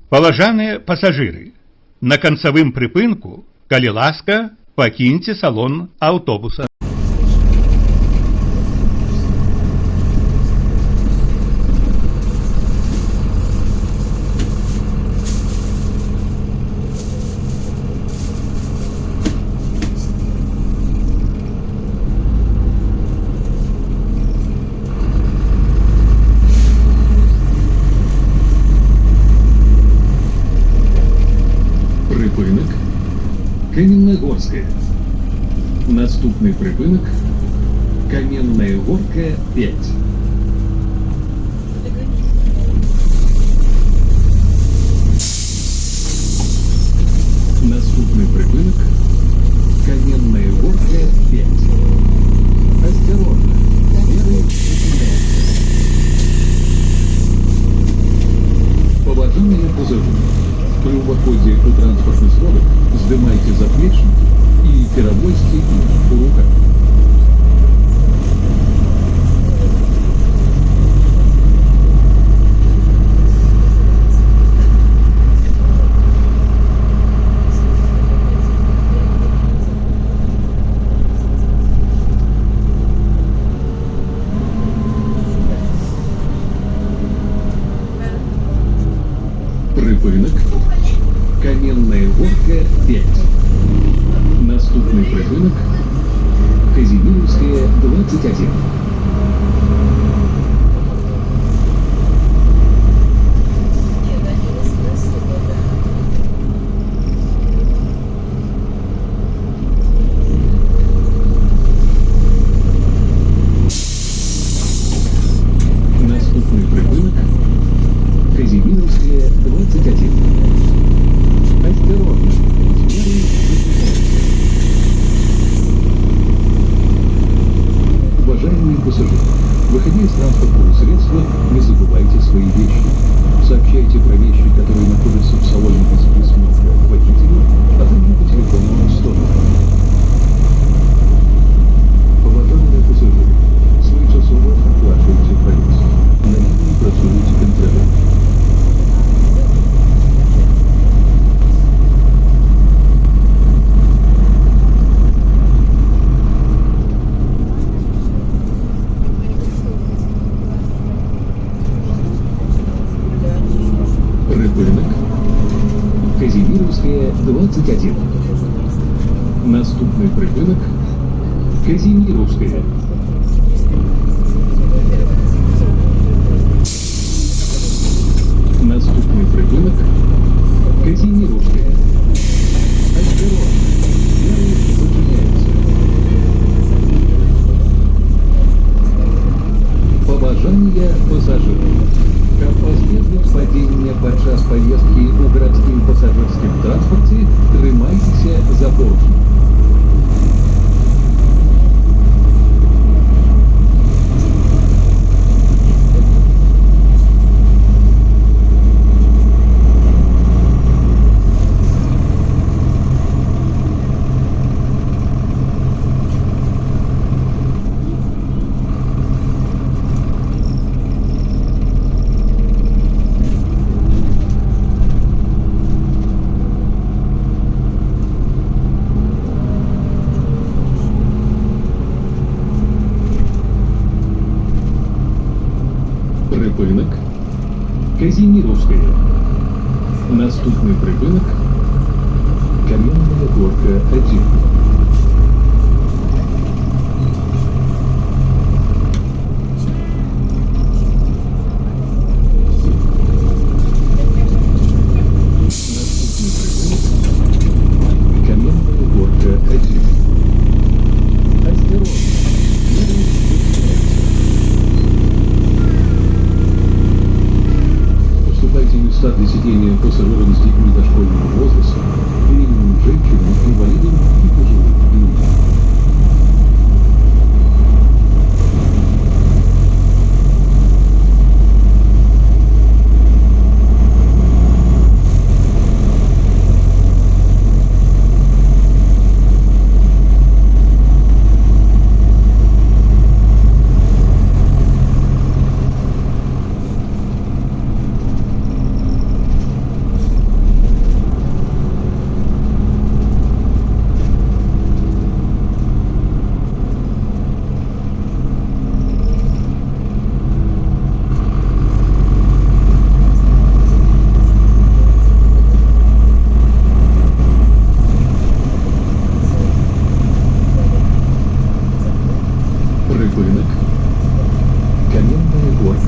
Паважаныя пасажыры, на канцавым прыпынку, калі ласка, пакіньце салон аўтобуса. Припинок Каменногорская. Наступний припинок Каменная Горка 5. Наступний припинок Каменная Горка 5. Осторожно, меры зупиняются. Поважанные пассажиры, при уходе у транспортный сродок здымайте заплечники и перевозьте их в руках. Припинок Каменная Горка 5. Наступный припинок Казимировская 21. Наступный припинок Казимировская 21. Осторожно, меры зупиняются. Уважаемые пассажиры, выходя из транспортного средства, не забывайте свои вещи. Сообщайте про вещи, которые находятся в салоне без присмотра водителю, а также по телефону 100. Уважаемые пассажиры, своечасово оплачивайте проезд. На нем не працуете контролер. Припинок Казимировская 21. Наступный припинок Казимировская. Наступный припинок Казимировская. Осторожно, меры зупиняются. Поважання пасажирів. Каб пазбегнуць падзення падчас паездкі ў гарадскім пасажырскім транспарце, трымайцеся за поручні. Припинок Казимировская. Наступный припинок Каменная Горка 1. Наступный припинок Каменная Горка 1. Осторожно, меры зупиняются. Уступайте места для сидения пассажирам с детьми дошкольного возраста, беременным женщинам, инвалидам и пожилым людям.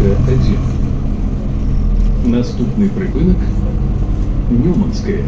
Ньоманська 1. Наступний припинок Ньоманське.